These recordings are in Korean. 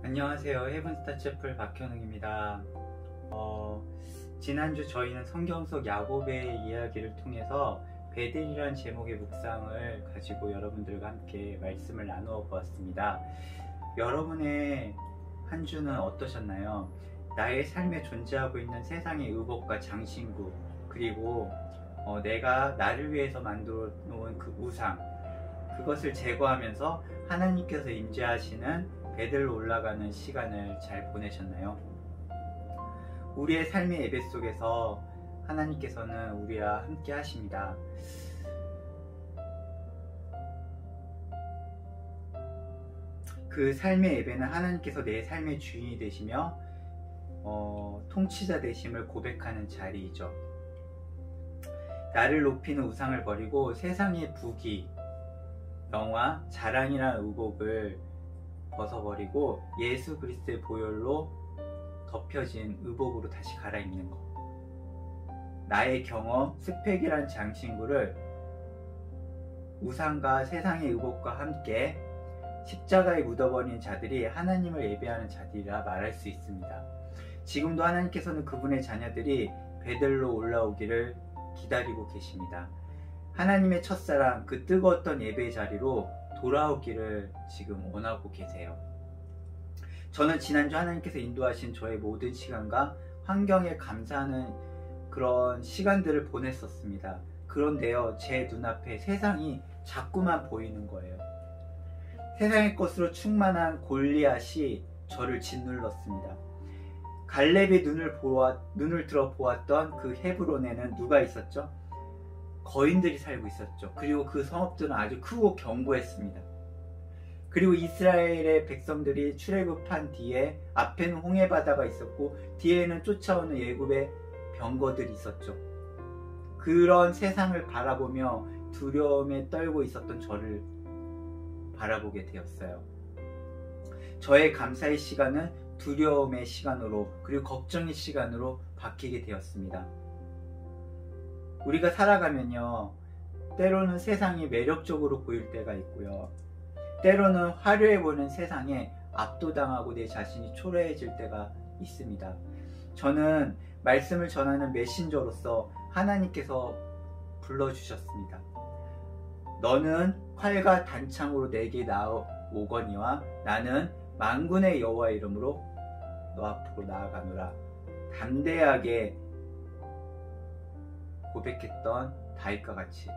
안녕하세요. 헤븐스타 채플 박현웅입니다. 지난주 저희는 성경 속 야곱의 이야기를 통해서 베델이라는 제목의 묵상을 가지고 여러분들과 함께 말씀을 나누어 보았습니다. 여러분의 한 주는 어떠셨나요? 나의 삶에 존재하고 있는 세상의 의복과 장신구, 그리고 내가 나를 위해서 만들어 놓은 그 우상, 그것을 제거하면서 하나님께서 임재하시는 베델로 올라가는 시간을 잘 보내셨나요? 우리의 삶의 예배 속에서 하나님께서는 우리와 함께 하십니다. 그 삶의 예배는 하나님께서 내 삶의 주인이 되시며 통치자 되심을 고백하는 자리이죠. 나를 높이는 우상을 버리고 세상의 부귀, 영화, 자랑이라는 의복을 벗어버리고 예수 그리스도의 보혈로 덮여진 의복으로 다시 갈아입는 것. 나의 경험, 스펙이란 장신구를 우상과 세상의 의복과 함께 십자가에 묻어버린 자들이 하나님을 예배하는 자들이라 말할 수 있습니다. 지금도 하나님께서는 그분의 자녀들이 베델로 올라오기를 기다리고 계십니다. 하나님의 첫사랑, 그 뜨거웠던 예배의 자리로 돌아오기를 지금 원하고 계세요. 저는 지난주 하나님께서 인도하신 저의 모든 시간과 환경에 감사하는 그런 시간들을 보냈었습니다. 그런데요, 제 눈앞에 세상이 자꾸만 보이는 거예요. 세상의 것으로 충만한 골리앗이 저를 짓눌렀습니다. 갈렙이 눈을 들어 보았던 그 헤브론에는 누가 있었죠? 거인들이 살고 있었죠. 그리고 그 성읍들은 아주 크고 견고했습니다. 그리고 이스라엘의 백성들이 출애굽한 뒤에 앞에는 홍해바다가 있었고 뒤에는 쫓아오는 애굽의 병거들이 있었죠. 그런 세상을 바라보며 두려움에 떨고 있었던 저를 바라보게 되었어요. 저의 감사의 시간은 두려움의 시간으로, 그리고 걱정의 시간으로 바뀌게 되었습니다. 우리가 살아가면요, 때로는 세상이 매력적으로 보일 때가 있고요, 때로는 화려해 보이는 세상에 압도당하고 내 자신이 초라해질 때가 있습니다. 저는 말씀을 전하는 메신저로서 하나님께서 불러주셨습니다. 너는 활과 단창으로 내게 나오거니와 나는 만군의 여호와의 이름으로 너 앞으로 나아가노라. 담대하게 고백했던 다윗과 같이,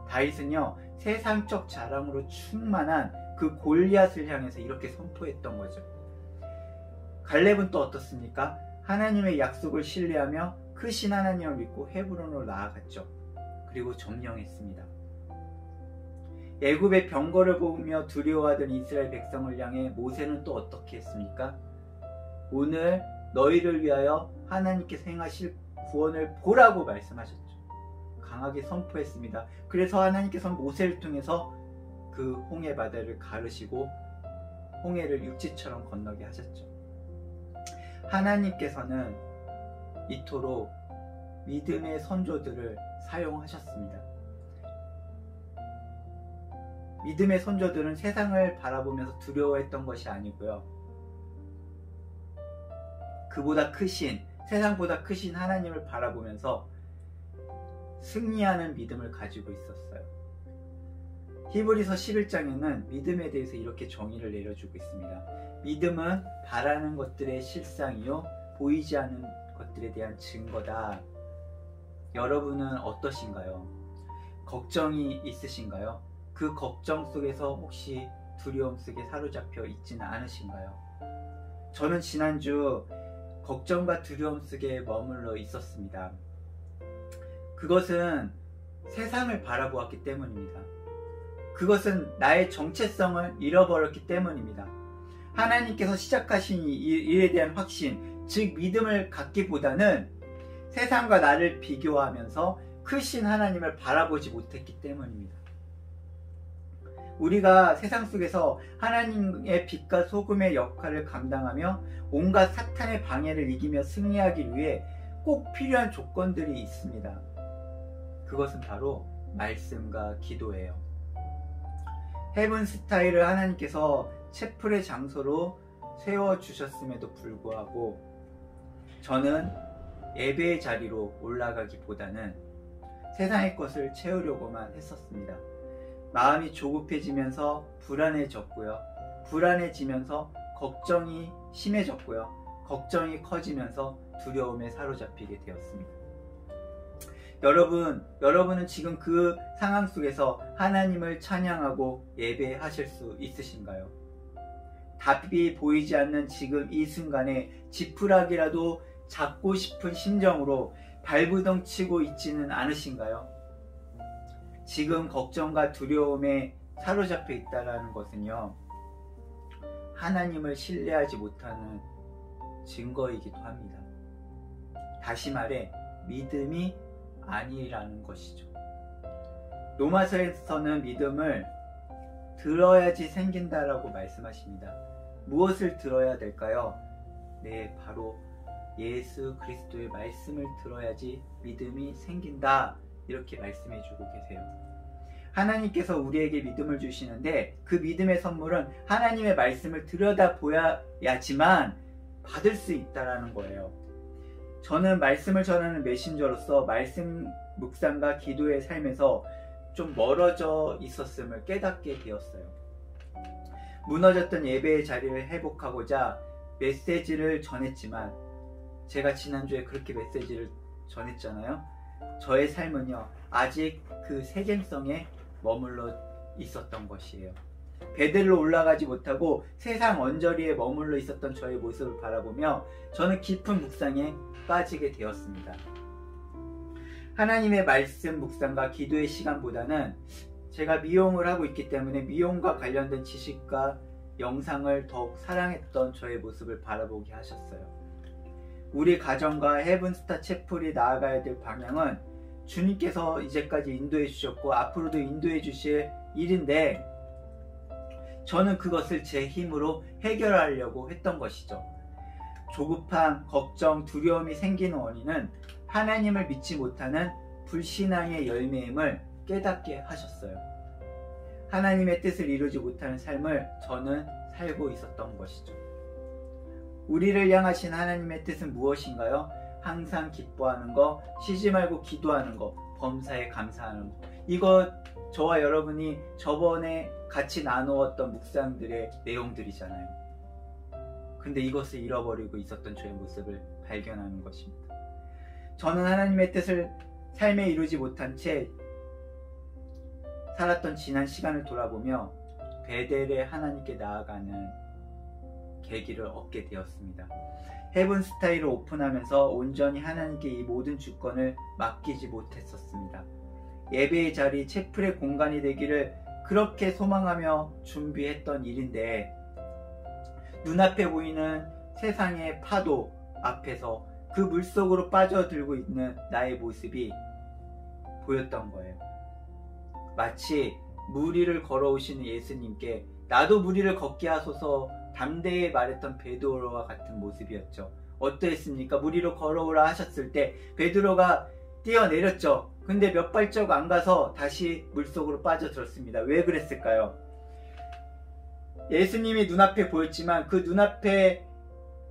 다윗은요, 세상적 자랑으로 충만한 그 골리앗을 향해서 이렇게 선포했던 거죠. 갈렙은 또 어떻습니까? 하나님의 약속을 신뢰하며 크신 하나님을 믿고 헤브론으로 나아갔죠. 그리고 점령했습니다. 애굽의 병거를 보며 두려워하던 이스라엘 백성을 향해 모세는 또 어떻게 했습니까? 오늘 너희를 위하여 하나님께서 행하실 구원을 보라고 말씀하셨죠. 강하게 선포했습니다. 그래서 하나님께서는 모세를 통해서 그 홍해 바다를 가르시고 홍해를 육지처럼 건너게 하셨죠. 하나님께서는 이토록 믿음의 선조들을 사용하셨습니다. 믿음의 선조들은 세상을 바라보면서 두려워했던 것이 아니고요, 그보다 크신, 세상보다 크신 하나님을 바라보면서 승리하는 믿음을 가지고 있었어요. 히브리서 11장에는 믿음에 대해서 이렇게 정의를 내려주고 있습니다. 믿음은 바라는 것들의 실상이요 보이지 않는 것들에 대한 증거다. 여러분은 어떠신가요? 걱정이 있으신가요? 그 걱정 속에서 혹시 두려움 속에 사로잡혀 있지는 않으신가요? 저는 지난주 걱정과 두려움 속에 머물러 있었습니다. 그것은 세상을 바라보았기 때문입니다. 그것은 나의 정체성을 잃어버렸기 때문입니다. 하나님께서 시작하신 일에 대한 확신, 즉 믿음을 갖기보다는 세상과 나를 비교하면서 크신 하나님을 바라보지 못했기 때문입니다. 우리가 세상 속에서 하나님의 빛과 소금의 역할을 감당하며 온갖 사탄의 방해를 이기며 승리하기 위해 꼭 필요한 조건들이 있습니다. 그것은 바로 말씀과 기도예요. 헤븐 스타일을 하나님께서 채플의 장소로 세워주셨음에도 불구하고 저는 예배의 자리로 올라가기보다는 세상의 것을 채우려고만 했었습니다. 마음이 조급해지면서 불안해졌고요. 불안해지면서 걱정이 심해졌고요. 걱정이 커지면서 두려움에 사로잡히게 되었습니다. 여러분은 지금 그 상황 속에서 하나님을 찬양하고 예배하실 수 있으신가요? 답이 보이지 않는 지금 이 순간에 지푸라기라도 잡고 싶은 심정으로 발부덩 치고 있지는 않으신가요? 지금 걱정과 두려움에 사로잡혀 있다는 것은요, 하나님을 신뢰하지 못하는 증거이기도 합니다. 다시 말해 믿음이 아니라는 것이죠. 로마서에서는 믿음을 들어야지 생긴다라고 말씀하십니다. 무엇을 들어야 될까요? 네, 바로 예수 그리스도의 말씀을 들어야지 믿음이 생긴다, 이렇게 말씀해 주고 계세요. 하나님께서 우리에게 믿음을 주시는데 그 믿음의 선물은 하나님의 말씀을 들여다보야지만 받을 수 있다라는 거예요. 저는 말씀을 전하는 메신저로서 말씀 묵상과 기도의 삶에서 좀 멀어져 있었음을 깨닫게 되었어요. 무너졌던 예배의 자리를 회복하고자 메시지를 전했지만, 제가 지난주에 그렇게 메시지를 전했잖아요. 저의 삶은요, 아직 그 세겜성에 머물러 있었던 것이에요. 베들로 올라가지 못하고 세상 언저리에 머물러 있었던 저의 모습을 바라보며 저는 깊은 묵상에 빠지게 되었습니다. 하나님의 말씀 묵상과 기도의 시간보다는 제가 미용을 하고 있기 때문에 미용과 관련된 지식과 영상을 더욱 사랑했던 저의 모습을 바라보게 하셨어요. 우리 가정과 헤븐스타 채플이 나아가야 될 방향은 주님께서 이제까지 인도해 주셨고 앞으로도 인도해 주실 일인데, 저는 그것을 제 힘으로 해결하려고 했던 것이죠. 조급함, 걱정, 두려움이 생기는 원인은 하나님을 믿지 못하는 불신앙의 열매임을 깨닫게 하셨어요. 하나님의 뜻을 이루지 못하는 삶을 저는 살고 있었던 것이죠. 우리를 향하신 하나님의 뜻은 무엇인가요? 항상 기뻐하는 거, 쉬지 말고 기도하는 거, 범사에 감사하는 거. 이거 저와 여러분이 저번에 같이 나누었던 묵상들의 내용들이잖아요. 근데 이것을 잃어버리고 있었던 저의 모습을 발견하는 것입니다. 저는 하나님의 뜻을 삶에 이루지 못한 채 살았던 지난 시간을 돌아보며 베델의 하나님께 나아가는 계기를 얻게 되었습니다. 헤븐스타일을 오픈하면서 온전히 하나님께 이 모든 주권을 맡기지 못했었습니다. 예배의 자리, 채플의 공간이 되기를 그렇게 소망하며 준비했던 일인데, 눈앞에 보이는 세상의 파도 앞에서 그 물속으로 빠져들고 있는 나의 모습이 보였던 거예요. 마치 물 위를 걸어오시는 예수님께 나도 물 위를 걷게 하소서 담대히 말했던 베드로와 같은 모습이었죠. 어떠했습니까? 물 위로 걸어오라 하셨을 때 베드로가 뛰어내렸죠. 근데 몇 발짝 안 가서 다시 물속으로 빠져들었습니다. 왜 그랬을까요? 예수님이 눈앞에 보였지만 그 눈앞에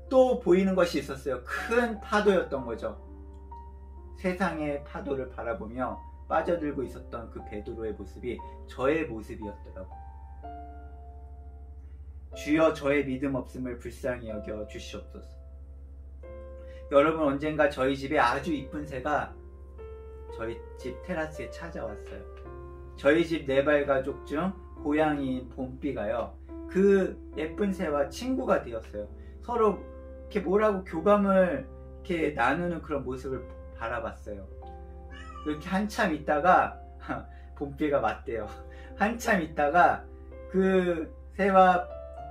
또 보이는 것이 있었어요. 큰 파도였던 거죠. 세상의 파도를 바라보며 빠져들고 있었던 그 베드로의 모습이 저의 모습이었더라고요. 주여 저의 믿음 없음을 불쌍히 여겨 주시옵소서. 여러분, 언젠가 저희 집에 아주 이쁜 새가 저희 집 테라스에 찾아왔어요. 저희 집 4발 가족 중 고양이인 봄비가요, 그 예쁜 새와 친구가 되었어요. 서로 이렇게 뭐라고 교감을 이렇게 나누는 그런 모습을 바라봤어요. 이렇게 한참 있다가 봄비가 맞대요. 한참 있다가 그 새와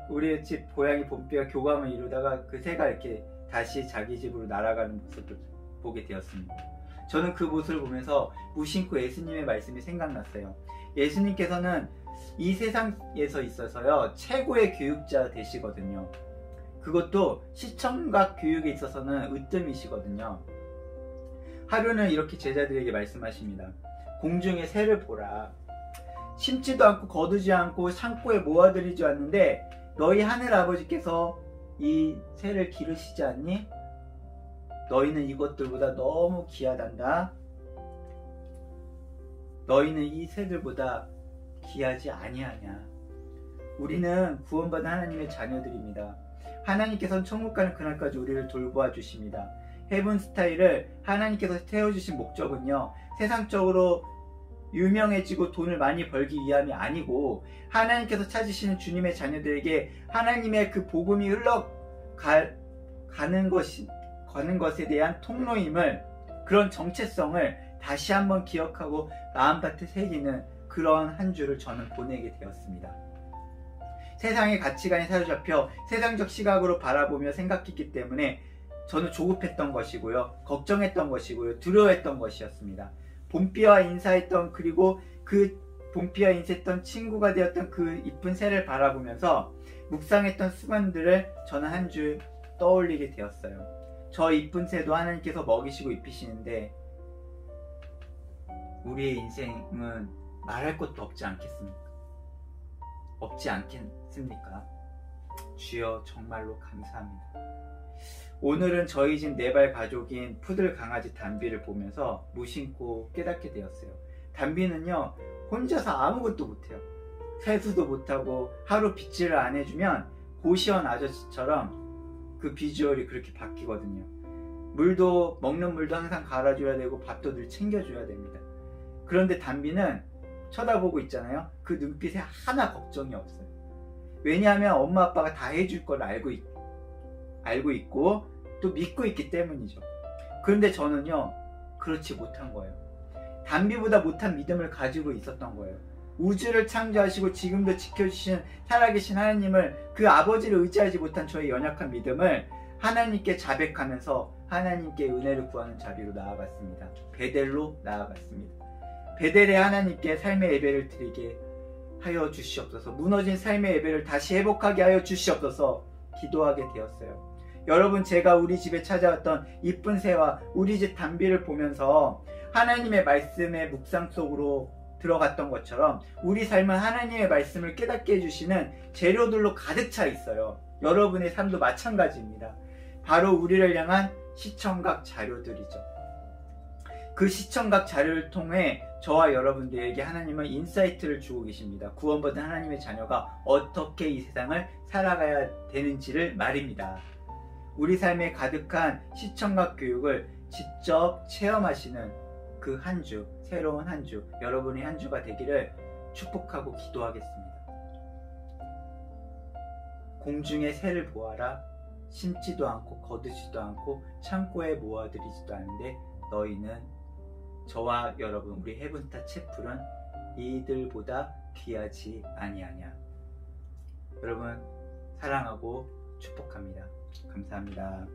우리 집 고양이 봄비가 교감을 이루다가 그 새가 이렇게 다시 자기 집으로 날아가는 모습을 보게 되었습니다. 저는 그 모습을 보면서 무심코 예수님의 말씀이 생각났어요. 예수님께서는 이 세상에서 있어서요, 최고의 교육자 되시거든요. 그것도 시청각 교육에 있어서는 으뜸이시거든요. 하루는 이렇게 제자들에게 말씀하십니다. 공중의 새를 보라. 심지도 않고 거두지 않고 창고에 모아들이지 않는데 너희 하늘 아버지께서 이 새를 기르시지 않니? 너희는 이것들보다 너무 귀하단다. 너희는 이 새들보다 귀하지 아니하냐. 우리는 구원받은 하나님의 자녀들입니다. 하나님께서는 천국 가는 그날까지 우리를 돌보아 주십니다. 헤븐스타일을 하나님께서 세워주신 목적은요, 세상적으로 유명해지고 돈을 많이 벌기 위함이 아니고, 하나님께서 찾으시는 주님의 자녀들에게 하나님의 그 복음이 흘러가는 것에 대한 통로임을, 그런 정체성을 다시 한번 기억하고 마음밭에 새기는 그런 한 주를 저는 보내게 되었습니다. 세상의 가치관에 사로잡혀 세상적 시각으로 바라보며 생각했기 때문에 저는 조급했던 것이고요, 걱정했던 것이고요, 두려워했던 것이었습니다. 봄비와 인사했던, 그리고 그 봄비와 인사했던 친구가 되었던 그 이쁜 새를 바라보면서 묵상했던 순간들을 저는 한 주 떠올리게 되었어요. 저 이쁜 새도 하나님께서 먹이시고 입히시는데 우리의 인생은 말할 것도 없지 않겠습니까? 없지 않겠습니까? 주여 정말로 감사합니다. 오늘은 저희 집 4발 가족인 푸들 강아지 담비를 보면서 무심코 깨닫게 되었어요. 담비는요, 혼자서 아무것도 못해요. 세수도 못하고 하루 빗질을 안 해주면 고시원 아저씨처럼 그 비주얼이 그렇게 바뀌거든요. 물도, 먹는 물도 항상 갈아줘야 되고 밥도 늘 챙겨줘야 됩니다. 그런데 담비는 쳐다보고 있잖아요. 그 눈빛에 하나 걱정이 없어요. 왜냐하면 엄마 아빠가 다 해줄 걸 알고 있고 또 믿고 있기 때문이죠. 그런데 저는요, 그렇지 못한 거예요. 담비보다 못한 믿음을 가지고 있었던 거예요. 우주를 창조하시고 지금도 지켜주시는 살아계신 하나님을, 그 아버지를 의지하지 못한 저의 연약한 믿음을 하나님께 자백하면서 하나님께 은혜를 구하는 자리로 나아갔습니다. 베델로 나아갔습니다. 베델의 하나님께 삶의 예배를 드리게 하여 주시옵소서. 무너진 삶의 예배를 다시 회복하게 하여 주시옵소서 기도하게 되었어요. 여러분, 제가 우리 집에 찾아왔던 이쁜 새와 우리 집 담비를 보면서 하나님의 말씀의 묵상 속으로 들어갔던 것처럼 우리 삶은 하나님의 말씀을 깨닫게 해주시는 재료들로 가득 차 있어요. 여러분의 삶도 마찬가지입니다. 바로 우리를 향한 시청각 자료들이죠. 그 시청각 자료를 통해 저와 여러분들에게 하나님은 인사이트를 주고 계십니다. 구원받은 하나님의 자녀가 어떻게 이 세상을 살아가야 되는지를 말입니다. 우리 삶에 가득한 시청각 교육을 직접 체험하시는 그 한 주, 새로운 한 주, 여러분의 한 주가 되기를 축복하고 기도하겠습니다. 공중의 새를 보아라. 심지도 않고 거두지도 않고 창고에 모아들이지도 않는데 너희는, 저와 여러분, 우리 헤븐스타 채플은 이들보다 귀하지 아니하냐. 여러분, 사랑하고 축복합니다. 감사합니다.